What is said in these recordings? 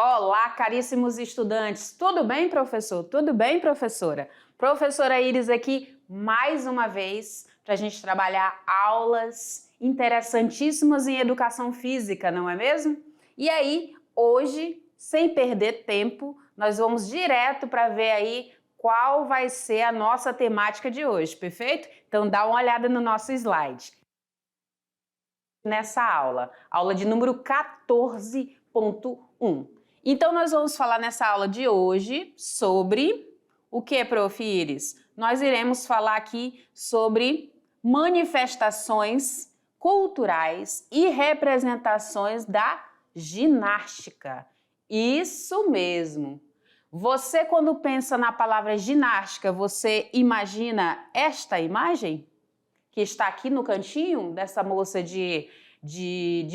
Olá, caríssimos estudantes! Tudo bem, professor? Tudo bem, professora? Professora Iris aqui mais uma vez para a gente trabalhar aulas interessantíssimas em educação física, não é mesmo? E aí, hoje, sem perder tempo, nós vamos direto para ver aí qual vai ser a nossa temática de hoje, perfeito? Então dá uma olhada no nosso slide. Nessa aula de número 14.1. Então, nós vamos falar nessa aula de hoje sobre o que, Prof. Iris? Nós iremos falar aqui sobre manifestações culturais e representações da ginástica. Isso mesmo! Você, quando pensa na palavra ginástica, você imagina esta imagem? Que está aqui no cantinho, dessa moça de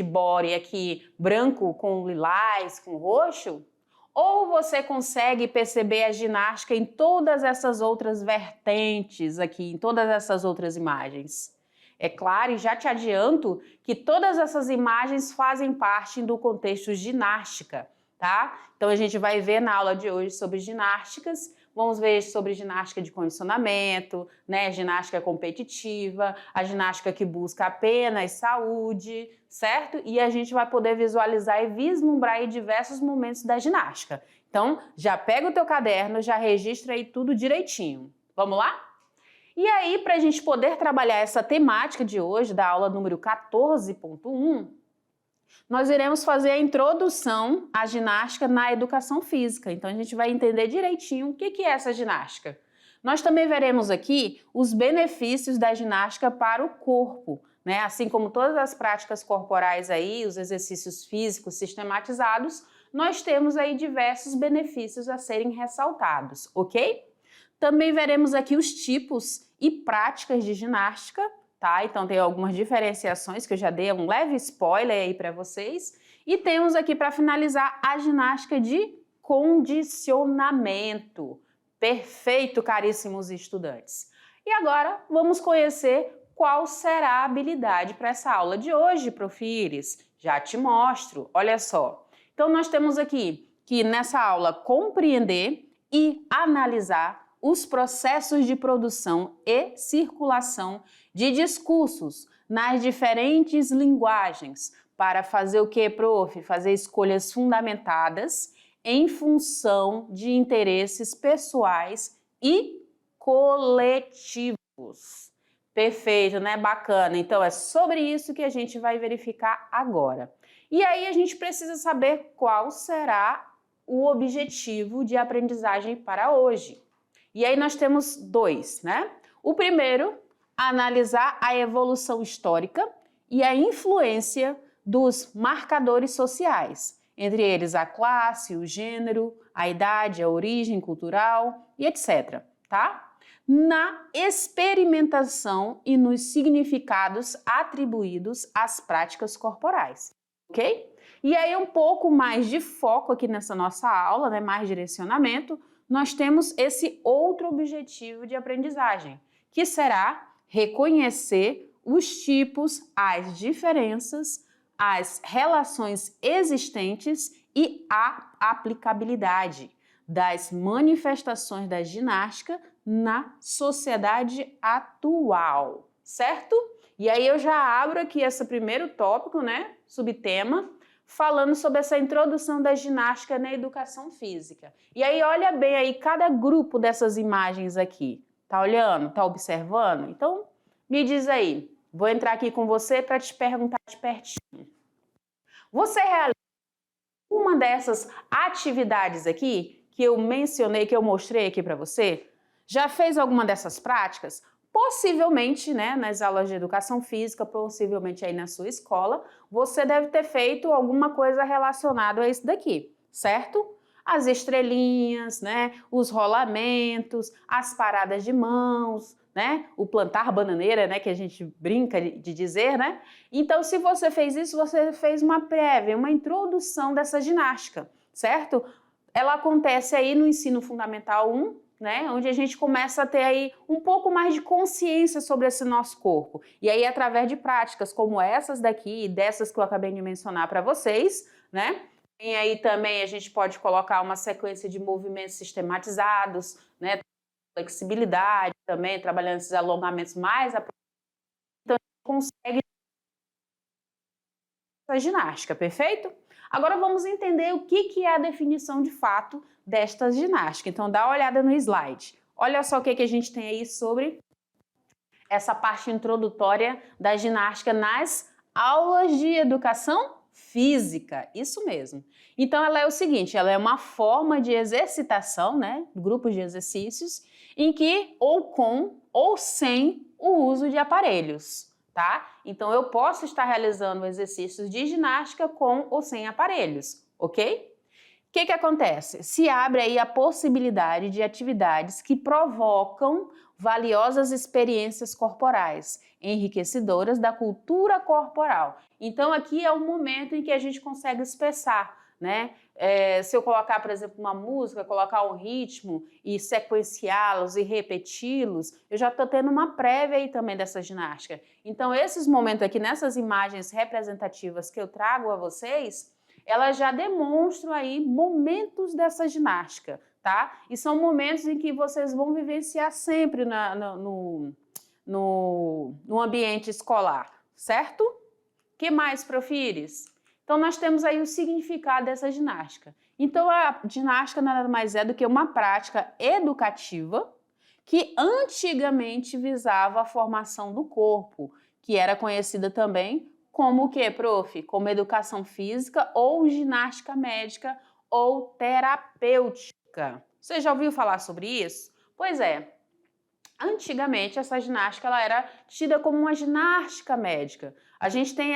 body aqui, branco com lilás, com roxo? Ou você consegue perceber a ginástica em todas essas outras vertentes aqui, em todas essas outras imagens? É claro, e já te adianto que todas essas imagens fazem parte do contexto ginástica, tá? Então a gente vai ver na aula de hoje sobre ginásticas. Vamos ver sobre ginástica de condicionamento, né? Ginástica competitiva, a ginástica que busca apenas saúde, certo? E a gente vai poder visualizar e vislumbrar aí diversos momentos da ginástica. Então, já pega o teu caderno, já registra aí tudo direitinho. Vamos lá? E aí, para a gente poder trabalhar essa temática de hoje, da aula número 14.1, nós iremos fazer a introdução à ginástica na educação física. Então, a gente vai entender direitinho o que é essa ginástica. Nós também veremos aqui os benefícios da ginástica para o corpo, né? Assim como todas as práticas corporais aí, os exercícios físicos sistematizados, nós temos aí diversos benefícios a serem ressaltados, ok? Também veremos aqui os tipos e práticas de ginástica. Tá? Então tem algumas diferenciações que eu já dei um leve spoiler aí para vocês. E temos aqui para finalizar a ginástica de condicionamento. Perfeito, caríssimos estudantes. E agora vamos conhecer qual será a habilidade para essa aula de hoje, Prof. Iris. Já te mostro, olha só. Então nós temos aqui que nessa aula compreender e analisar os processos de produção e circulação de discursos nas diferentes linguagens para fazer o que, prof? Fazer escolhas fundamentadas em função de interesses pessoais e coletivos. Perfeito, né? Bacana. Então é sobre isso que a gente vai verificar agora. E aí a gente precisa saber qual será o objetivo de aprendizagem para hoje. E aí nós temos dois, né? O primeiro, analisar a evolução histórica e a influência dos marcadores sociais, entre eles a classe, o gênero, a idade, a origem cultural e etc, tá? Na experimentação e nos significados atribuídos às práticas corporais, ok? E aí um pouco mais de foco aqui nessa nossa aula, né, mais direcionamento, nós temos esse outro objetivo de aprendizagem, que será reconhecer os tipos, as diferenças, as relações existentes e a aplicabilidade das manifestações da ginástica na sociedade atual, certo? E aí eu já abro aqui esse primeiro tópico, né, subtema, falando sobre essa introdução da ginástica na educação física. E aí olha bem aí cada grupo dessas imagens aqui. Tá olhando? Tá observando? Então me diz aí. Vou entrar aqui com você para te perguntar de pertinho. Você realiza uma dessas atividades aqui que eu mencionei, que eu mostrei aqui para você? Já fez alguma dessas práticas? Possivelmente, né, nas aulas de educação física, possivelmente aí na sua escola, você deve ter feito alguma coisa relacionada a isso daqui, certo? As estrelinhas, né, os rolamentos, as paradas de mãos, né, o plantar bananeira, né, que a gente brinca de dizer, né? Então, se você fez isso, você fez uma prévia, uma introdução dessa ginástica, certo? Ela acontece aí no ensino fundamental 1, né, onde a gente começa a ter aí um pouco mais de consciência sobre esse nosso corpo. E aí, através de práticas como essas daqui, dessas que eu acabei de mencionar para vocês, né, e aí também a gente pode colocar uma sequência de movimentos sistematizados, né, flexibilidade também, trabalhando esses alongamentos mais aprofundados, então a gente consegue essa ginástica, perfeito? Agora vamos entender o que é a definição de fato desta ginástica. Então dá uma olhada no slide. Olha só o que a gente tem aí sobre essa parte introdutória da ginástica nas aulas de educação física, isso mesmo. Então ela é o seguinte, ela é uma forma de exercitação, né, grupos de exercícios, em que ou com ou sem o uso de aparelhos, tá? Então eu posso estar realizando exercícios de ginástica com ou sem aparelhos, ok? O que acontece? Se abre aí a possibilidade de atividades que provocam valiosas experiências corporais, enriquecedoras da cultura corporal. Então aqui é o momento em que a gente consegue expressar, né? Se eu colocar, por exemplo, uma música, colocar um ritmo e sequenciá-los e repeti-los, eu já estou tendo uma prévia aí também dessa ginástica. Então esses momentos aqui, nessas imagens representativas que eu trago a vocês, elas já demonstram aí momentos dessa ginástica, tá? E são momentos em que vocês vão vivenciar sempre no ambiente escolar, certo? Que mais, profires? Então, nós temos aí o significado dessa ginástica. Então, a ginástica nada mais é do que uma prática educativa que antigamente visava a formação do corpo, que era conhecida também como o quê, prof? Como educação física ou ginástica médica ou terapêutica. Você já ouviu falar sobre isso? Pois é, antigamente essa ginástica ela era tida como uma ginástica médica. A gente tem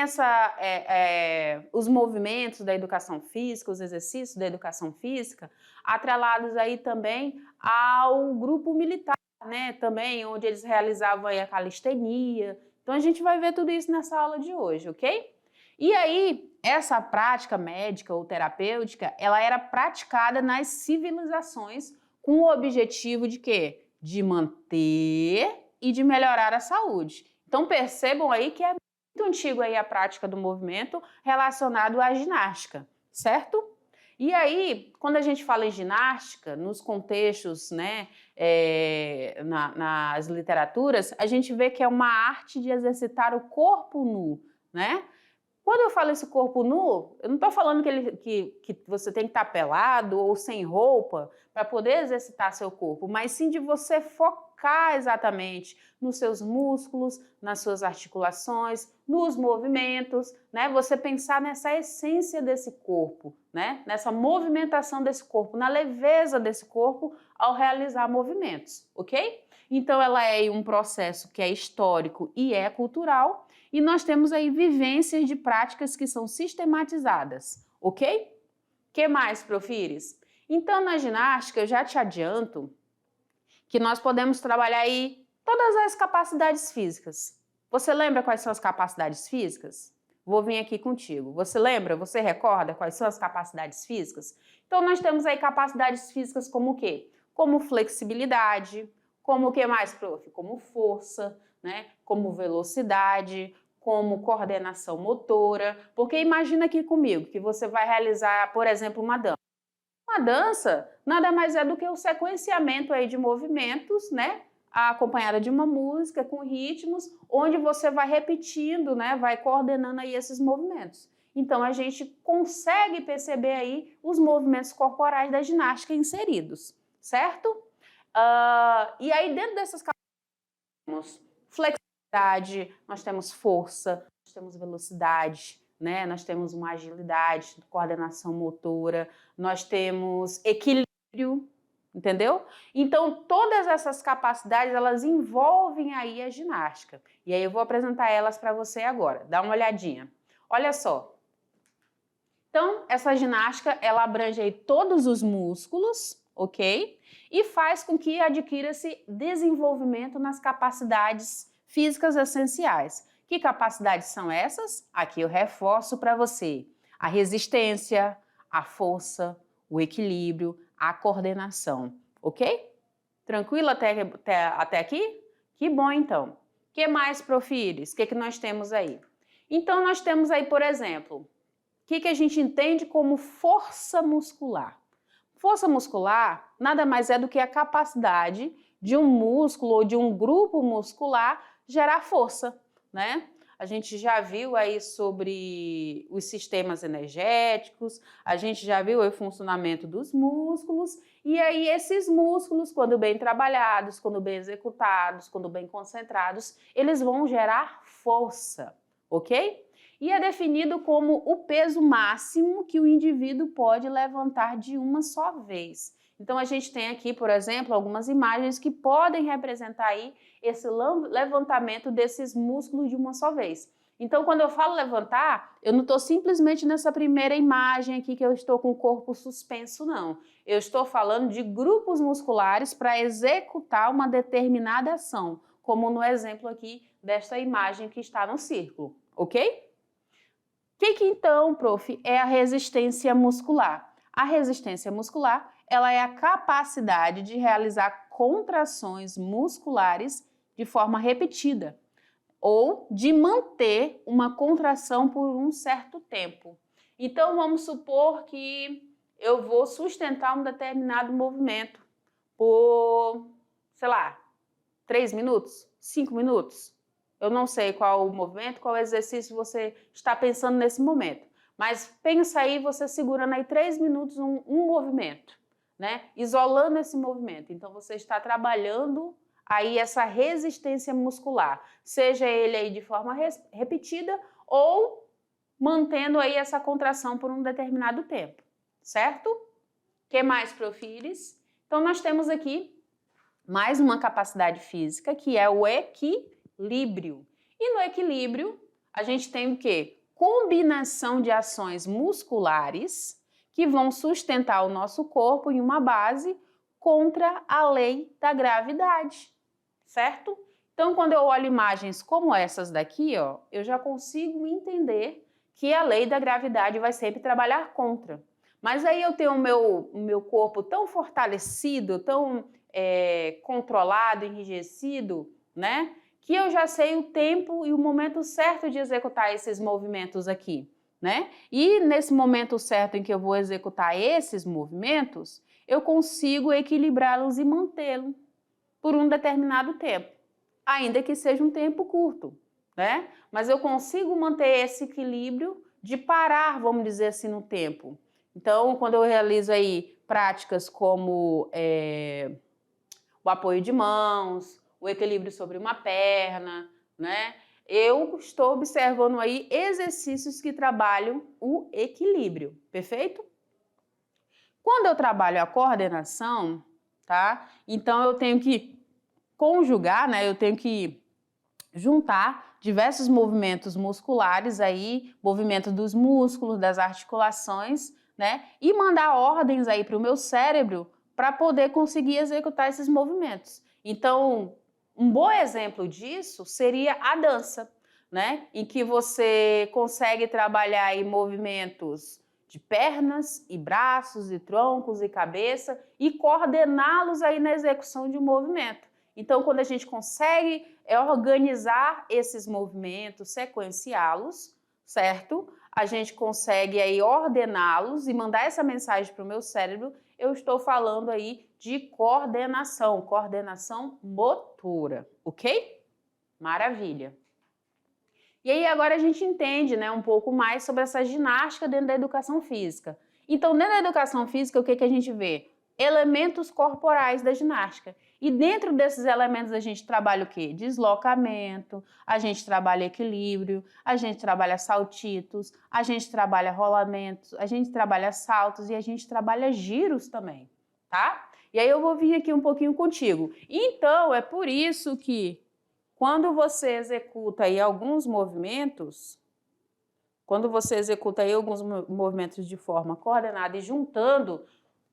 os movimentos da educação física, os exercícios da educação física, atrelados aí também ao grupo militar, né? Também onde eles realizavam aí a calistenia. Então a gente vai ver tudo isso nessa aula de hoje, ok? E aí, essa prática médica ou terapêutica, ela era praticada nas civilizações com o objetivo de quê? De manter e de melhorar a saúde. Então percebam aí que é muito antigo aí a prática do movimento relacionado à ginástica, certo? E aí, quando a gente fala em ginástica, nos contextos, né, nas literaturas, a gente vê que é uma arte de exercitar o corpo nu, né? Quando eu falo esse corpo nu, eu não estou falando que você tem que estar pelado ou sem roupa para poder exercitar seu corpo, mas sim de você focar exatamente nos seus músculos, nas suas articulações, nos movimentos, né? Você pensar nessa essência desse corpo, né? Nessa movimentação desse corpo, na leveza desse corpo ao realizar movimentos, ok? Então ela é um processo que é histórico e é cultural, e nós temos aí vivências de práticas que são sistematizadas, ok? Que mais, profires? Então, na ginástica, eu já te adianto que nós podemos trabalhar aí todas as capacidades físicas. Você lembra quais são as capacidades físicas? Vou vir aqui contigo. Você lembra? Você recorda quais são as capacidades físicas? Então, nós temos aí capacidades físicas como o quê? Como flexibilidade, como o que mais, prof? Como força, né? Como velocidade, como coordenação motora. Porque imagina aqui comigo que você vai realizar, por exemplo, uma dança. Uma dança nada mais é do que o sequenciamento aí de movimentos, né? Acompanhada de uma música com ritmos, onde você vai repetindo, né? Vai coordenando aí esses movimentos. Então a gente consegue perceber aí os movimentos corporais da ginástica inseridos, certo? E aí dentro dessas capacidades temos flexibilidade, nós temos força, nós temos velocidade, né? Nós temos uma agilidade, coordenação motora, nós temos equilíbrio, entendeu? Então, todas essas capacidades, elas envolvem aí a ginástica. E aí eu vou apresentar elas para você agora. Dá uma olhadinha. Olha só. Então, essa ginástica, ela abrange aí todos os músculos, ok? E faz com que adquira-se desenvolvimento nas capacidades físicas essenciais. Que capacidades são essas? Aqui eu reforço para você. A resistência, a força, o equilíbrio, a coordenação, ok? Tranquilo até aqui? Que bom, então. O que mais, Profires? O que nós temos aí? Então, nós temos aí, por exemplo, o que a gente entende como força muscular? Força muscular nada mais é do que a capacidade de um músculo ou de um grupo muscular gerar força, né? A gente já viu aí sobre os sistemas energéticos, a gente já viu aí o funcionamento dos músculos, e aí esses músculos, quando bem trabalhados, quando bem executados, quando bem concentrados, eles vão gerar força, ok? E é definido como o peso máximo que o indivíduo pode levantar de uma só vez. Então, a gente tem aqui, por exemplo, algumas imagens que podem representar aí esse levantamento desses músculos de uma só vez. Então, quando eu falo levantar, eu não estou simplesmente nessa primeira imagem aqui que eu estou com o corpo suspenso, não. Eu estou falando de grupos musculares para executar uma determinada ação, como no exemplo aqui desta imagem que está no círculo, ok? O que então, prof, é a resistência muscular? A resistência muscular, ela é a capacidade de realizar contrações musculares de forma repetida ou de manter uma contração por um certo tempo. Então, vamos supor que eu vou sustentar um determinado movimento por, sei lá, 3 minutos, 5 minutos. Eu não sei qual o movimento, qual exercício você está pensando nesse momento. Mas pensa aí, você segurando aí 3 minutos um movimento, né? Isolando esse movimento. Então, você está trabalhando aí essa resistência muscular. Seja ele aí de forma repetida ou mantendo aí essa contração por um determinado tempo. Certo? O que mais, Profires? Então, nós temos aqui mais uma capacidade física, que é o equilíbrio. E no equilíbrio, a gente tem o quê? Combinação de ações musculares que vão sustentar o nosso corpo em uma base contra a lei da gravidade, certo? Então, quando eu olho imagens como essas daqui, ó, eu já consigo entender que a lei da gravidade vai sempre trabalhar contra. Mas aí eu tenho o meu corpo tão fortalecido, tão controlado, enrijecido, né? Que eu já sei o tempo e o momento certo de executar esses movimentos aqui, né? E nesse momento certo em que eu vou executar esses movimentos, eu consigo equilibrá-los e mantê-los por um determinado tempo, ainda que seja um tempo curto, né? Mas eu consigo manter esse equilíbrio de parar, vamos dizer assim, no tempo. Então, quando eu realizo aí práticas como o apoio de mãos, o equilíbrio sobre uma perna, né? Eu estou observando aí exercícios que trabalham o equilíbrio, perfeito? Quando eu trabalho a coordenação, tá? Então eu tenho que conjugar, né? Eu tenho que juntar diversos movimentos musculares aí, movimento dos músculos, das articulações, né? E mandar ordens aí para o meu cérebro para poder conseguir executar esses movimentos. Então, um bom exemplo disso seria a dança, né? Em que você consegue trabalhar aí movimentos de pernas e braços e troncos e cabeça e coordená-los aí na execução de um movimento. Então, quando a gente consegue organizar esses movimentos, sequenciá-los, certo? A gente consegue aí ordená-los e mandar essa mensagem para o meu cérebro. Eu estou falando aí de coordenação motora, ok? Maravilha. E aí agora a gente entende, né, um pouco mais sobre essa ginástica dentro da educação física. Então, dentro da educação física, o que a gente vê? Elementos corporais da ginástica. E dentro desses elementos a gente trabalha o quê? Deslocamento, a gente trabalha equilíbrio, a gente trabalha saltitos, a gente trabalha rolamentos, a gente trabalha saltos e a gente trabalha giros também, tá? E aí eu vou vir aqui um pouquinho contigo. Então, é por isso que quando você executa aí alguns movimentos, de forma coordenada e juntando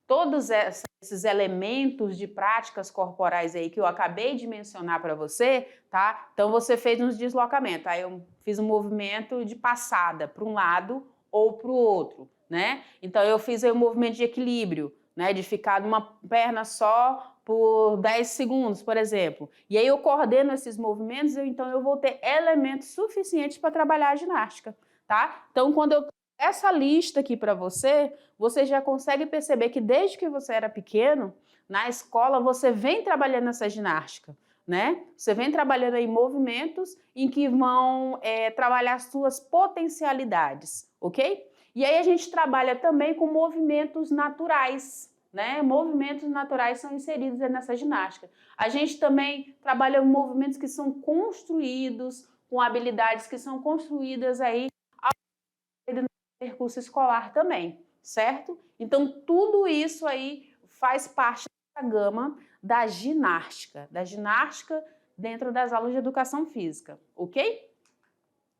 todos esses elementos de práticas corporais aí que eu acabei de mencionar para você, tá? Então, você fez uns deslocamentos. Aí eu fiz um movimento de passada para um lado ou para o outro, né? Então, eu fiz aí um movimento de equilíbrio, né? De ficar numa perna só por 10 segundos, por exemplo. E aí eu coordeno esses movimentos, então eu vou ter elementos suficientes para trabalhar a ginástica, tá? Então, quando eu essa lista aqui para você, você já consegue perceber que desde que você era pequeno, na escola, você vem trabalhando essa ginástica, né? Você vem trabalhando aí movimentos em que vão trabalhar as suas potencialidades, ok? E aí a gente trabalha também com movimentos naturais, né? Movimentos naturais são inseridos nessa ginástica. A gente também trabalha com movimentos que são construídos, com habilidades que são construídas aí no percurso escolar também, certo? Então, tudo isso aí faz parte da gama da ginástica dentro das aulas de educação física, ok?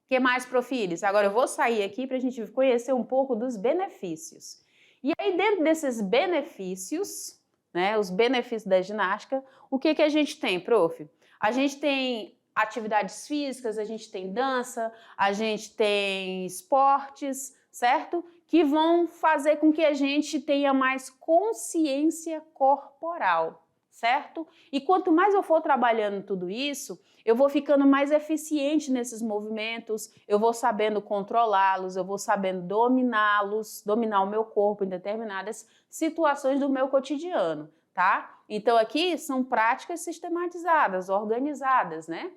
O que mais, Profilhos? Agora eu vou sair aqui para a gente conhecer um pouco dos benefícios. E aí, dentro desses benefícios, né, os benefícios da ginástica, o que a gente tem, prof? A gente tem atividades físicas, a gente tem dança, a gente tem esportes, certo? Que vão fazer com que a gente tenha mais consciência corporal, certo? E quanto mais eu for trabalhando tudo isso, eu vou ficando mais eficiente nesses movimentos, eu vou sabendo controlá-los, eu vou sabendo dominá-los, dominar o meu corpo em determinadas situações do meu cotidiano, tá? Então aqui são práticas sistematizadas, organizadas, né?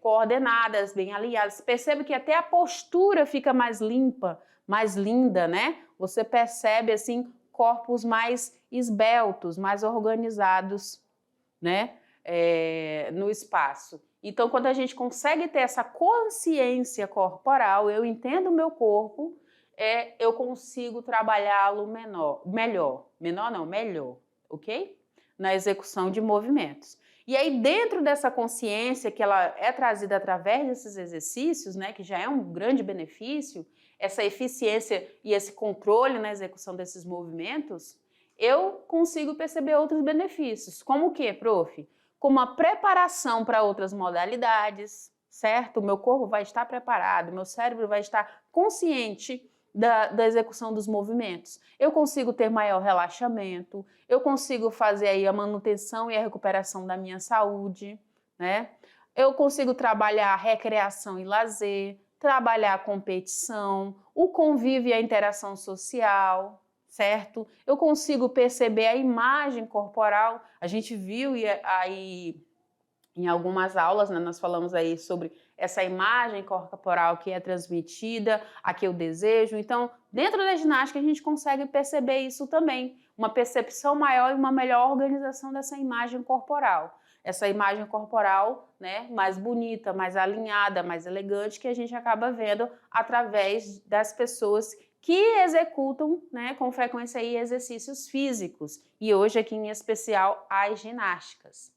Coordenadas, bem alinhadas. Percebe que até a postura fica mais limpa, mais linda, né? Você percebe assim corpos mais esbeltos, mais organizados, né? No espaço. Então, quando a gente consegue ter essa consciência corporal, eu entendo o meu corpo, eu consigo trabalhá-lo melhor, ok? Na execução de movimentos. E aí, dentro dessa consciência que ela é trazida através desses exercícios, né, que já é um grande benefício, essa eficiência e esse controle na execução desses movimentos, eu consigo perceber outros benefícios. Como o quê, prof? Como a preparação para outras modalidades, certo? O meu corpo vai estar preparado, meu cérebro vai estar consciente da execução dos movimentos. Eu consigo ter maior relaxamento, eu consigo fazer aí a manutenção e a recuperação da minha saúde, né? Eu consigo trabalhar a recreação e lazer, trabalhar a competição, o convívio e a interação social, certo? Eu consigo perceber a imagem corporal. A gente viu aí em algumas aulas, né, nós falamos aí sobre essa imagem corporal que é transmitida, a que eu desejo. Então, dentro da ginástica, a gente consegue perceber isso também, uma percepção maior e uma melhor organização dessa imagem corporal. Essa imagem corporal, né, mais bonita, mais alinhada, mais elegante, que a gente acaba vendo através das pessoas que executam, né, com frequência aí, exercícios físicos. E hoje aqui em especial as ginásticas.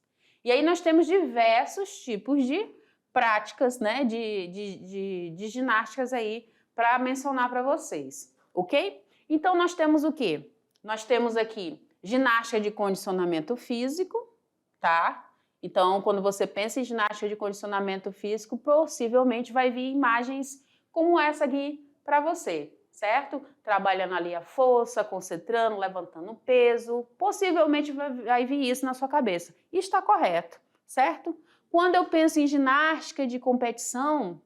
E aí nós temos diversos tipos de práticas, né, de ginásticas aí para mencionar para vocês, ok? Então nós temos o quê? Nós temos aqui ginástica de condicionamento físico, tá? Então quando você pensa em ginástica de condicionamento físico, possivelmente vai vir imagens como essa aqui para você, certo? Trabalhando ali a força, concentrando, levantando peso, possivelmente vai vir isso na sua cabeça. E está correto, certo? Quando eu penso em ginástica de competição,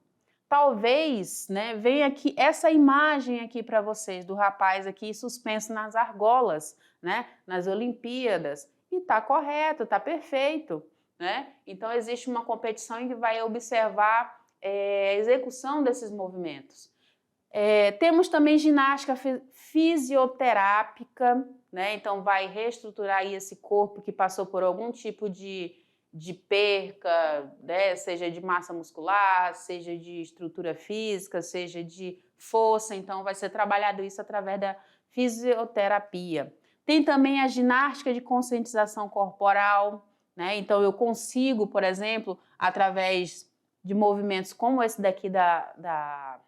talvez, né, venha aqui essa imagem aqui para vocês do rapaz aqui suspenso nas argolas, né, nas Olimpíadas. E está correto, está perfeito, né? Então existe uma competição em que vai observar a execução desses movimentos. Temos também ginástica fisioterápica, né? Então vai reestruturar aí esse corpo que passou por algum tipo de perca, né? Seja de massa muscular, seja de estrutura física, seja de força. Então vai ser trabalhado isso através da fisioterapia. Tem também a ginástica de conscientização corporal, né? Então eu consigo, por exemplo, através de movimentos como esse daqui da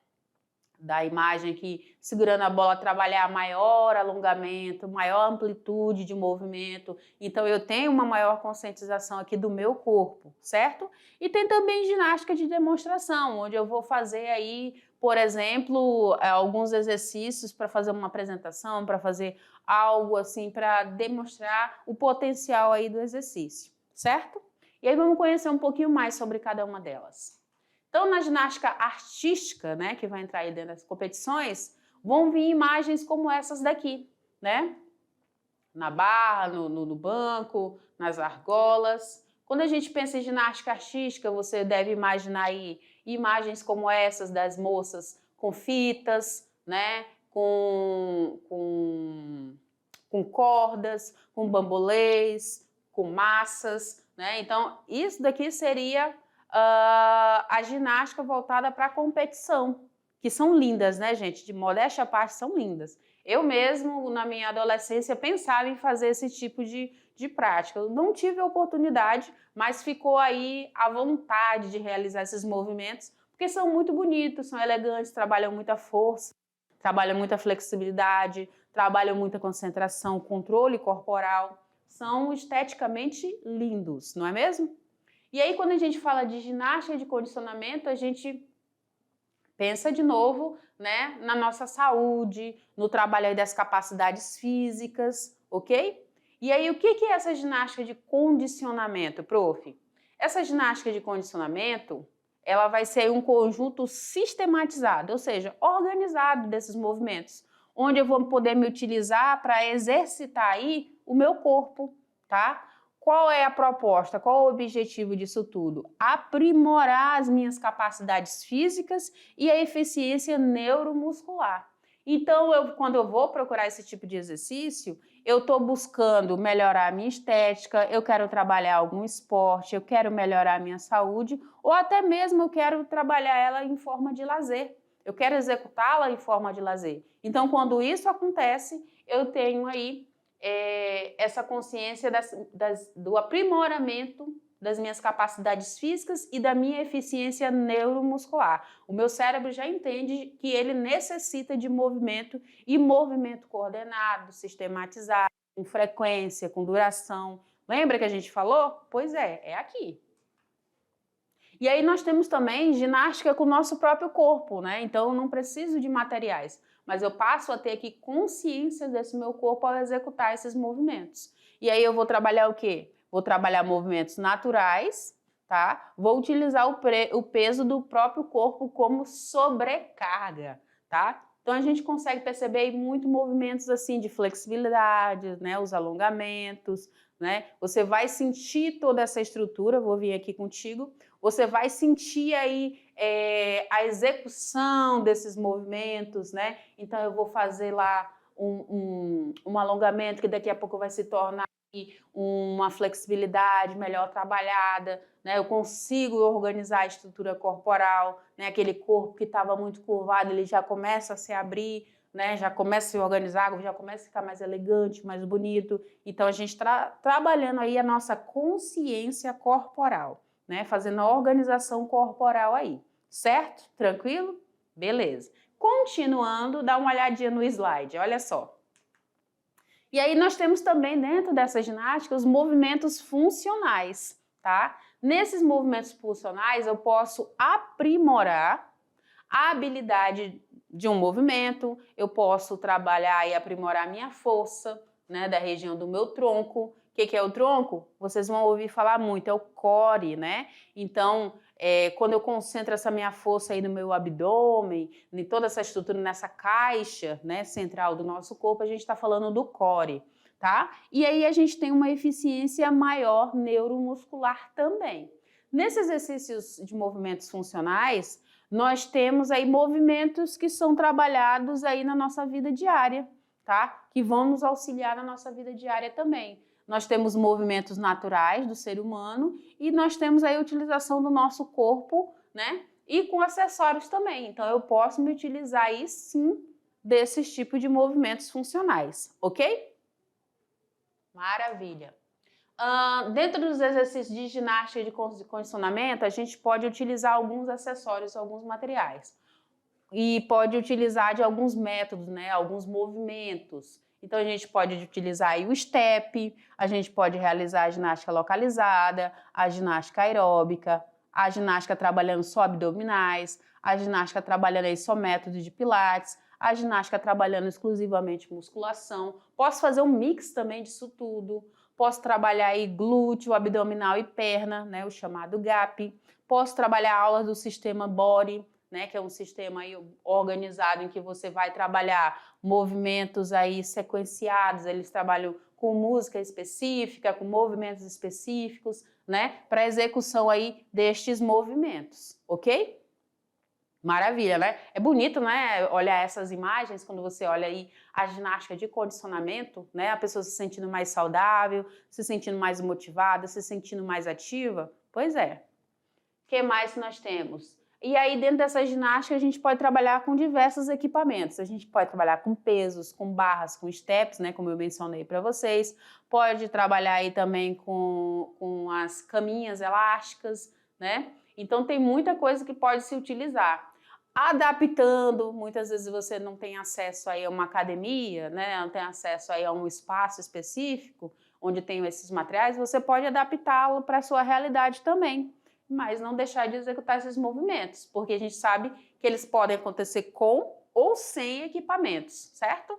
da imagem aqui, segurando a bola, trabalhar maior alongamento, maior amplitude de movimento. Então, eu tenho uma maior conscientização aqui do meu corpo, certo? E tem também ginástica de demonstração, onde eu vou fazer aí, por exemplo, alguns exercícios para fazer uma apresentação, para fazer algo assim, para demonstrar o potencial aí do exercício, certo? E aí vamos conhecer um pouquinho mais sobre cada uma delas. Então, na ginástica artística, né, que vai entrar aí dentro das competições, vão vir imagens como essas daqui, né? Na barra, no banco, nas argolas. Quando a gente pensa em ginástica artística, você deve imaginar aí imagens como essas das moças com fitas, né? Com cordas, com bambolês, com massas, né? Então, isso daqui seria a ginástica voltada para a competição, que são lindas, né, gente? De modéstia à parte, são lindas. Eu mesmo, na minha adolescência, pensava em fazer esse tipo de prática. Eu não tive a oportunidade, mas ficou aí a vontade de realizar esses movimentos, porque são muito bonitos, são elegantes, trabalham muita força, trabalham muita flexibilidade, trabalham muita concentração, controle corporal. São esteticamente lindos, não é mesmo? E aí, quando a gente fala de ginástica de condicionamento, a gente pensa de novo, né, na nossa saúde, no trabalho aí das capacidades físicas, ok? E aí, o que é essa ginástica de condicionamento, prof? Essa ginástica de condicionamento, ela vai ser um conjunto sistematizado, ou seja, organizado desses movimentos, onde eu vou poder me utilizar para exercitar aí o meu corpo, tá? Qual é a proposta? Qual o objetivo disso tudo? Aprimorar as minhas capacidades físicas e a eficiência neuromuscular. Então, quando eu vou procurar esse tipo de exercício, eu estou buscando melhorar a minha estética, eu quero trabalhar algum esporte, eu quero melhorar a minha saúde, ou até mesmo eu quero trabalhar ela em forma de lazer. Eu quero executá-la em forma de lazer. Então, quando isso acontece, eu tenho aí essa consciência do aprimoramento das minhas capacidades físicas e da minha eficiência neuromuscular. O meu cérebro já entende que ele necessita de movimento e movimento coordenado, sistematizado, com frequência, com duração. Lembra que a gente falou? Pois é aqui. E aí nós temos também ginástica com o nosso próprio corpo, né? Então eu não preciso de materiais, mas eu passo a ter aqui consciência desse meu corpo ao executar esses movimentos. E aí eu vou trabalhar o quê? Vou trabalhar movimentos naturais, tá? Vou utilizar o peso do próprio corpo como sobrecarga, tá? Então a gente consegue perceber aí muito movimentos assim de flexibilidade, né? Os alongamentos, né? Você vai sentir toda essa estrutura, vou vir aqui contigo, você vai sentir aí a execução desses movimentos, né? Então eu vou fazer lá um alongamento que daqui a pouco vai se tornar uma flexibilidade melhor trabalhada, né? Eu consigo organizar a estrutura corporal, né? Aquele corpo que estava muito curvado, ele já começa a se abrir, né? Já começa a se organizar, já começa a ficar mais elegante, mais bonito. Então a gente trabalhando aí a nossa consciência corporal, né? Fazendo a organização corporal aí, certo? Tranquilo? Beleza. Continuando, dá uma olhadinha no slide, olha só. E aí nós temos também dentro dessa ginástica os movimentos funcionais, tá? Nesses movimentos funcionais eu posso aprimorar a habilidade de um movimento, eu posso trabalhar e aprimorar a minha força, né, da região do meu tronco. O que é o tronco? Vocês vão ouvir falar muito, é o core, né? Então, quando eu concentro essa minha força aí no meu abdômen, em toda essa estrutura, nessa caixa, né, central do nosso corpo, a gente está falando do core, tá? E aí a gente tem uma eficiência maior neuromuscular também. Nesses exercícios de movimentos funcionais, nós temos aí movimentos que são trabalhados aí na nossa vida diária, tá? Que vão nos auxiliar na nossa vida diária também. Nós temos movimentos naturais do ser humano e nós temos aí a utilização do nosso corpo, né? E com acessórios também. Então, eu posso me utilizar aí, sim, desses tipos de movimentos funcionais, ok? Maravilha! Dentro dos exercícios de ginástica e de condicionamento, a gente pode utilizar alguns acessórios, alguns materiais. e pode utilizar de alguns métodos, né, alguns movimentos. Então, a gente pode utilizar aí o step, a gente pode realizar a ginástica localizada, a ginástica aeróbica, a ginástica trabalhando só abdominais, a ginástica trabalhando aí só métodos de pilates, a ginástica trabalhando exclusivamente musculação. Posso fazer um mix também disso tudo. Posso trabalhar aí glúteo, abdominal e perna, né, o chamado GAP. Posso trabalhar aulas do sistema Body, né, que é um sistema aí organizado em que você vai trabalhar movimentos aí sequenciados, eles trabalham com música específica, com movimentos específicos, né, para execução aí destes movimentos, ok? Maravilha, né? É bonito, né, olhar essas imagens quando você olha aí a ginástica de condicionamento, né, a pessoa se sentindo mais saudável, se sentindo mais motivada, se sentindo mais ativa. Pois é. O que mais nós temos? E aí, dentro dessa ginástica, a gente pode trabalhar com diversos equipamentos. A gente pode trabalhar com pesos, com barras, com steps, né, como eu mencionei para vocês. Pode trabalhar aí também com as caminhas elásticas, né? Então, tem muita coisa que pode se utilizar. Adaptando, muitas vezes você não tem acesso aí a uma academia, né? Não tem acesso aí a um espaço específico onde tem esses materiais, você pode adaptá-lo para a sua realidade também, mas não deixar de executar esses movimentos, porque a gente sabe que eles podem acontecer com ou sem equipamentos, certo?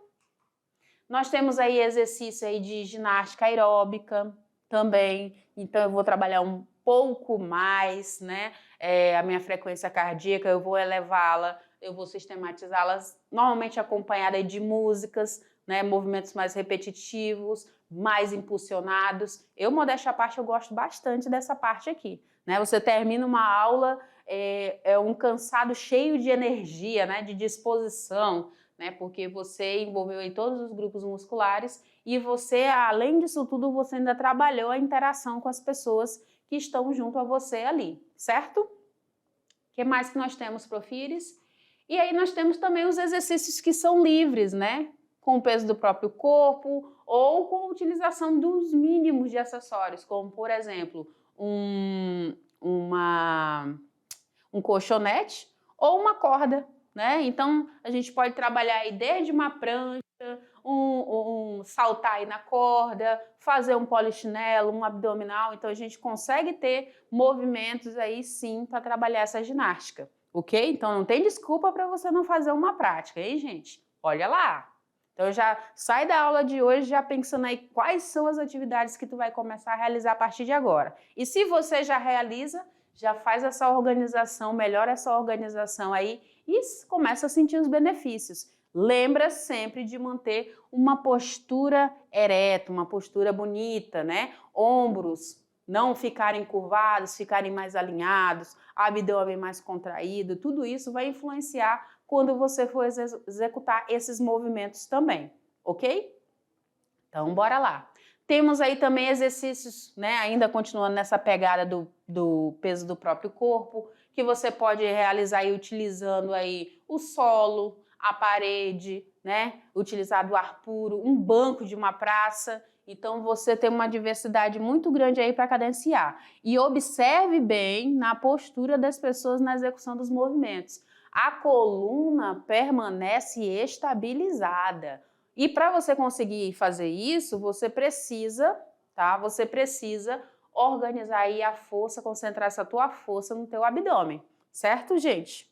Nós temos aí exercício aí de ginástica aeróbica também, então eu vou trabalhar um pouco mais, né? A minha frequência cardíaca, eu vou elevá-la, eu vou sistematizá-las, normalmente acompanhada de músicas, né? Movimentos mais repetitivos, mais impulsionados. Eu, modéstia à parte, eu gosto bastante dessa parte aqui, né? Você termina uma aula, é um cansado cheio de energia, né? De disposição, né? Porque você envolveu em todos os grupos musculares e você, além disso tudo, você ainda trabalhou a interação com as pessoas que estão junto a você ali, certo? O que mais que nós temos, Profires? E aí nós temos também os exercícios que são livres, né? Com o peso do próprio corpo ou com a utilização dos mínimos de acessórios, como, por exemplo, um colchonete ou uma corda, né? Então, a gente pode trabalhar aí desde uma prancha, saltar aí na corda, fazer um polichinelo, um abdominal. Então, a gente consegue ter movimentos aí sim para trabalhar essa ginástica, ok? Então, não tem desculpa para você não fazer uma prática, hein, gente? Olha lá! Então, já sai da aula de hoje já pensando aí quais são as atividades que tu vai começar a realizar a partir de agora. E se você já realiza, já faz essa organização, melhora essa organização aí e começa a sentir os benefícios. Lembra sempre de manter uma postura ereta, uma postura bonita, né? Ombros não ficarem curvados, ficarem mais alinhados, abdômen mais contraído, tudo isso vai influenciar quando você for executar esses movimentos também, ok? Então, bora lá. Temos aí também exercícios, né, ainda continuando nessa pegada do peso do próprio corpo, que você pode realizar aí utilizando aí o solo, a parede, né, utilizar do ar puro, um banco de uma praça. Então, você tem uma diversidade muito grande aí para cadenciar. E observe bem na postura das pessoas na execução dos movimentos. A coluna permanece estabilizada. E para você conseguir fazer isso, você precisa, tá? Você precisa organizar aí a força, concentrar essa tua força no teu abdômen, certo, gente?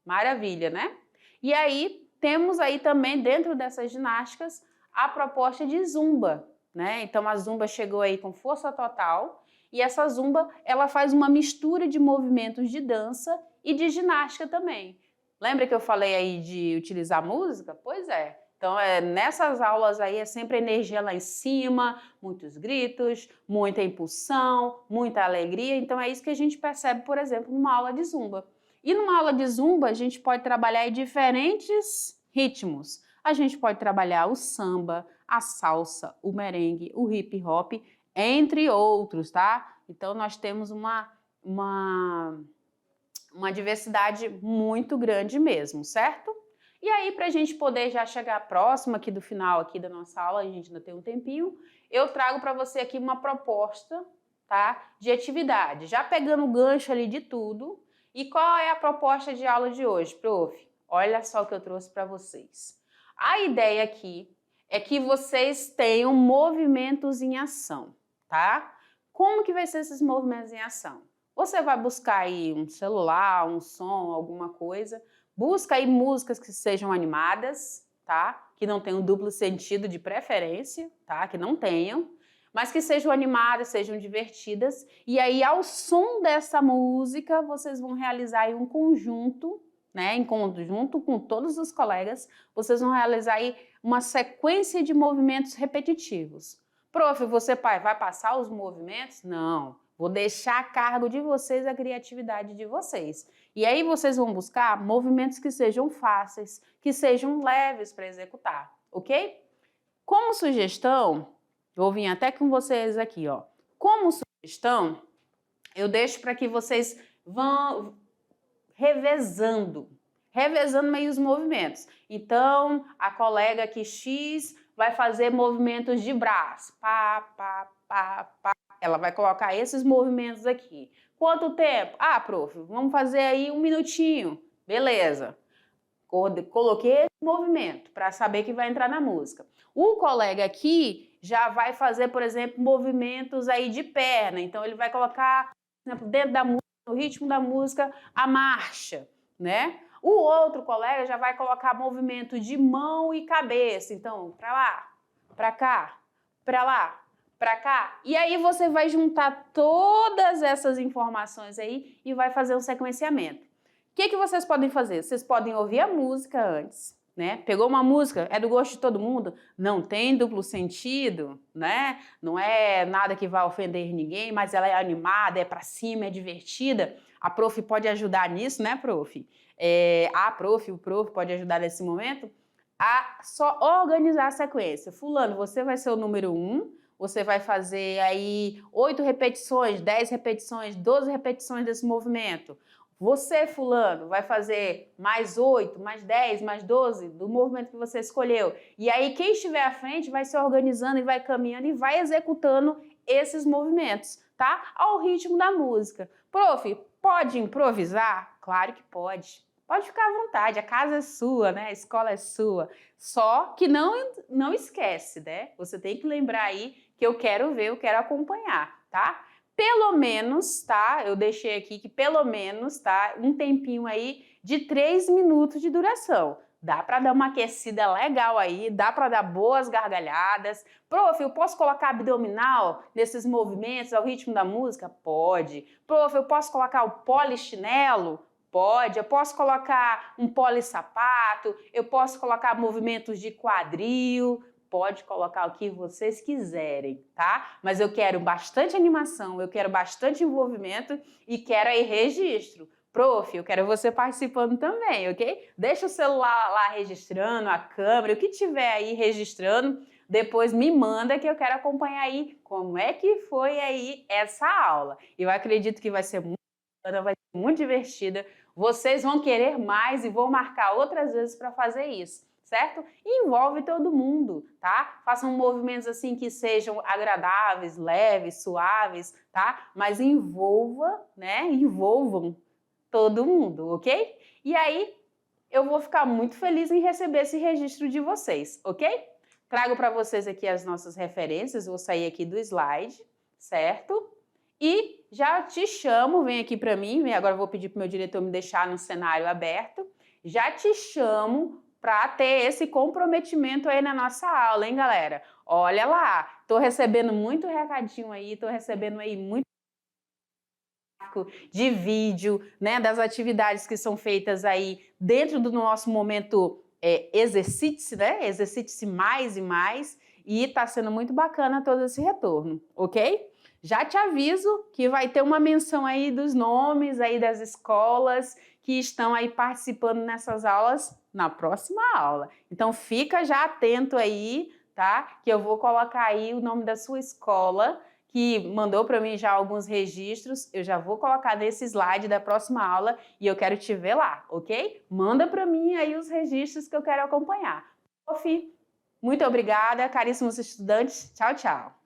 Maravilha, né? E aí, temos aí também dentro dessas ginásticas a proposta de zumba, né? Então a zumba chegou aí com força total e essa zumba, ela faz uma mistura de movimentos de dança e de ginástica também. Lembra que eu falei aí de utilizar música? Pois é. Então, nessas aulas aí é sempre energia lá em cima, muitos gritos, muita impulsão, muita alegria. Então, é isso que a gente percebe, por exemplo, numa aula de zumba. E numa aula de zumba, a gente pode trabalhar em diferentes ritmos. A gente pode trabalhar o samba, a salsa, o merengue, o hip hop, entre outros, tá? Então, nós temos uma diversidade muito grande mesmo, certo? E aí, para a gente poder já chegar próximo aqui do final aqui da nossa aula, a gente ainda tem um tempinho, eu trago para você aqui uma proposta, tá, de atividade, já pegando o gancho ali de tudo. E qual é a proposta de aula de hoje, prof? olha só o que eu trouxe para vocês. A ideia aqui é que vocês tenham movimentos em ação, tá? Como que vai ser esses movimentos em ação? Você vai buscar aí um celular, um som, alguma coisa, busca aí músicas que sejam animadas, tá? Que não tenham duplo sentido de preferência, tá? Que não tenham, mas que sejam animadas, sejam divertidas. E aí, ao som dessa música, vocês vão realizar aí um conjunto, né? Em conjunto com todos os colegas, vocês vão realizar aí uma sequência de movimentos repetitivos. Prof, você vai passar os movimentos? Não. Vou deixar a cargo de vocês a criatividade de vocês. E aí vocês vão buscar movimentos que sejam fáceis, que sejam leves para executar, ok? Como sugestão, vou vir até com vocês aqui, ó. Como sugestão, eu deixo para que vocês vão revezando meio os movimentos. Então, a colega aqui X vai fazer movimentos de braço. Pá, pá, pá, pá. Ela vai colocar esses movimentos aqui. Quanto tempo? Ah, prof, vamos fazer aí 1 minutinho. Beleza. Coloquei esse movimento para saber que vai entrar na música. O colega aqui já vai fazer, por exemplo, movimentos aí de perna. Então, ele vai colocar, por exemplo, dentro da música, no ritmo da música, a marcha, né? O outro colega já vai colocar movimento de mão e cabeça. Então, para lá, para cá, para lá, para cá. E aí você vai juntar todas essas informações aí e vai fazer um sequenciamento. O que vocês podem fazer? Vocês podem ouvir a música antes, né? Pegou uma música, é do gosto de todo mundo? Não tem duplo sentido, né? Não é nada que vai ofender ninguém, mas ela é animada, é para cima, é divertida. A prof pode ajudar nisso, né, prof? O prof pode ajudar nesse momento a só organizar a sequência. Fulano, você vai ser o número 1, você vai fazer aí 8 repetições, 10 repetições, 12 repetições desse movimento. Você, fulano, vai fazer mais 8, mais 10, mais 12 do movimento que você escolheu. E aí quem estiver à frente vai se organizando e vai caminhando e vai executando esses movimentos, tá? Ao ritmo da música. Prof, pode improvisar? Claro que pode. Pode ficar à vontade, a casa é sua, né? A escola é sua. Só que não esquece, né? Você tem que lembrar aí que eu quero ver, eu quero acompanhar, tá? Pelo menos, tá? Eu deixei aqui que pelo menos, tá? Um tempinho aí de 3 minutos de duração. Dá para dar uma aquecida legal aí, dá para dar boas gargalhadas. Prof, eu posso colocar abdominal nesses movimentos ao ritmo da música? Pode. Prof, eu posso colocar o polichinelo? Pode. Eu posso colocar um polissapato? Eu posso colocar movimentos de quadril? Pode colocar o que vocês quiserem, tá? Mas eu quero bastante animação, eu quero bastante envolvimento e quero aí registro. Prof, eu quero você participando também, ok? Deixa o celular lá registrando, a câmera, o que tiver aí registrando, depois me manda que eu quero acompanhar aí como é que foi aí essa aula. Eu acredito que vai ser muito bacana, vai ser muito divertida. Vocês vão querer mais e vou marcar outras vezes para fazer isso. Certo? E envolve todo mundo, tá? Façam movimentos assim que sejam agradáveis, leves, suaves, tá? Mas envolva, né? Envolvam todo mundo, ok? E aí, eu vou ficar muito feliz em receber esse registro de vocês, ok? Trago para vocês aqui as nossas referências, vou sair aqui do slide, certo? E já te chamo, vem aqui para mim, agora eu vou pedir para o meu diretor me deixar no cenário aberto, já te chamo para ter esse comprometimento aí na nossa aula, hein, galera? Olha lá, tô recebendo muito recadinho aí, tô recebendo aí muito de vídeo, né, das atividades que são feitas aí dentro do nosso momento exercite-se, né? Exercite-se mais e mais, e tá sendo muito bacana todo esse retorno, ok? Já te aviso que vai ter uma menção aí dos nomes aí das escolas que estão aí participando nessas aulas na próxima aula. Então fica já atento aí, tá? Que eu vou colocar aí o nome da sua escola, que mandou para mim já alguns registros, eu já vou colocar nesse slide da próxima aula e eu quero te ver lá, ok? Manda para mim aí os registros que eu quero acompanhar. Prof, muito obrigada, caríssimos estudantes. Tchau, tchau.